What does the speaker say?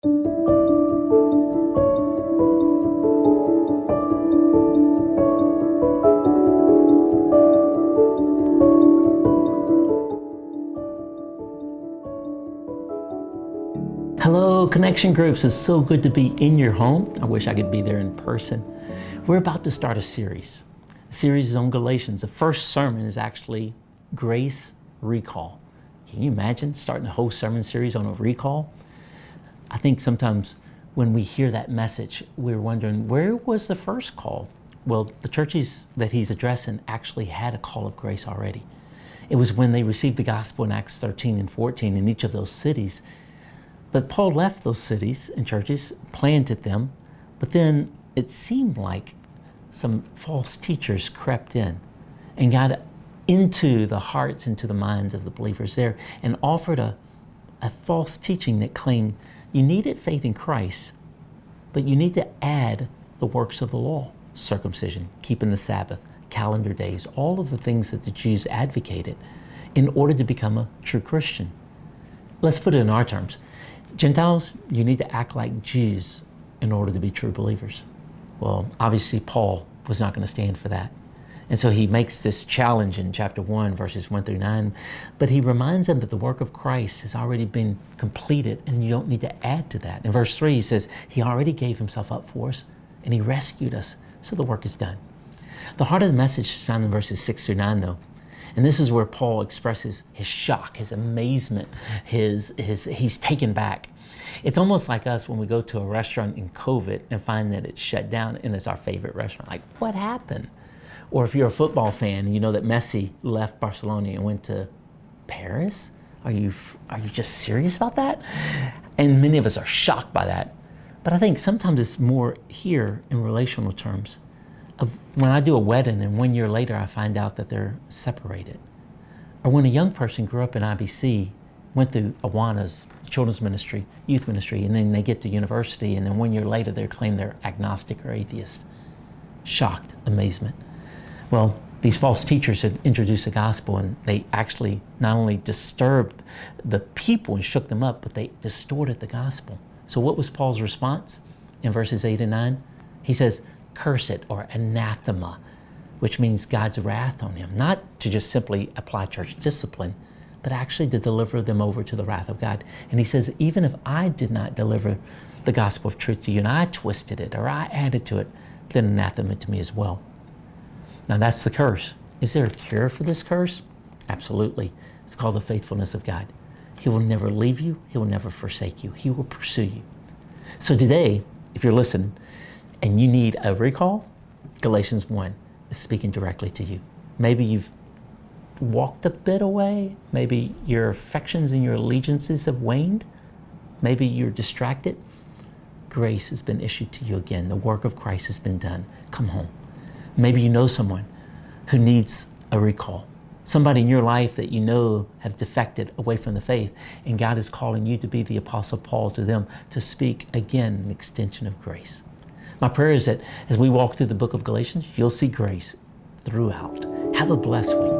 Hello, Connection Groups. It's so good to be in your home. I wish I could be there in person. We're about to start a series. The series is on Galatians. The first sermon is actually Grace Recall. Can you imagine starting a whole sermon series on a recall? I think sometimes when we hear that message, we're wondering, where was the first call? Well, the churches that he's addressing actually had a call of grace already. It was when they received the gospel in Acts 13 and 14 in each of those cities. But Paul left those cities and churches, planted them, but then it seemed like some false teachers crept in and got into the hearts, into the minds of the believers there, and offered a false teaching that claimed you needed faith in Christ, but you need to add the works of the law, circumcision, keeping the Sabbath, calendar days, all of the things that the Jews advocated in order to become a true Christian. Let's put it in our terms. Gentiles, you need to act like Jews in order to be true believers. Well, obviously Paul was not going to stand for that. And so he makes this challenge in chapter 1, verses 1 through 9. But he reminds them that the work of Christ has already been completed and you don't need to add to that. In verse 3, he says, he already gave himself up for us and he rescued us. So the work is done. The heart of the message is found in verses 6 through 9, though. And this is where Paul expresses his shock, his amazement, he's taken back. It's almost like us when we go to a restaurant in COVID and find that it's shut down and it's our favorite restaurant. Like, what happened? Or if you're a football fan, you know that Messi left Barcelona and went to Paris. Are you just serious about that? And many of us are shocked by that. But I think sometimes it's more here in relational terms. When I do a wedding and 1 year later I find out that they're separated. Or when a young person grew up in IBC, went through Awana's children's ministry, youth ministry, and then they get to university and then 1 year later they claim they're agnostic or atheist. Shocked, amazement. Well, these false teachers had introduced the gospel and they actually not only disturbed the people and shook them up, but they distorted the gospel. So what was Paul's response in verses 8 and 9? He says, cursed or anathema, which means God's wrath on him, not to just simply apply church discipline, but actually to deliver them over to the wrath of God. And he says, even if I did not deliver the gospel of truth to you and I twisted it or I added to it, then anathema to me as well. Now that's the curse. Is there a cure for this curse? Absolutely. It's called the faithfulness of God. He will never leave you. He will never forsake you. He will pursue you. So today, if you're listening, and you need a recall, Galatians 1 is speaking directly to you. Maybe you've walked a bit away. Maybe your affections and your allegiances have waned. Maybe you're distracted. Grace has been issued to you again. The work of Christ has been done. Come home. Maybe you know someone who needs a recall. Somebody in your life that you know have defected away from the faith, and God is calling you to be the Apostle Paul to them to speak again an extension of grace. My prayer is that as we walk through the book of Galatians, you'll see grace throughout. Have a blessed week.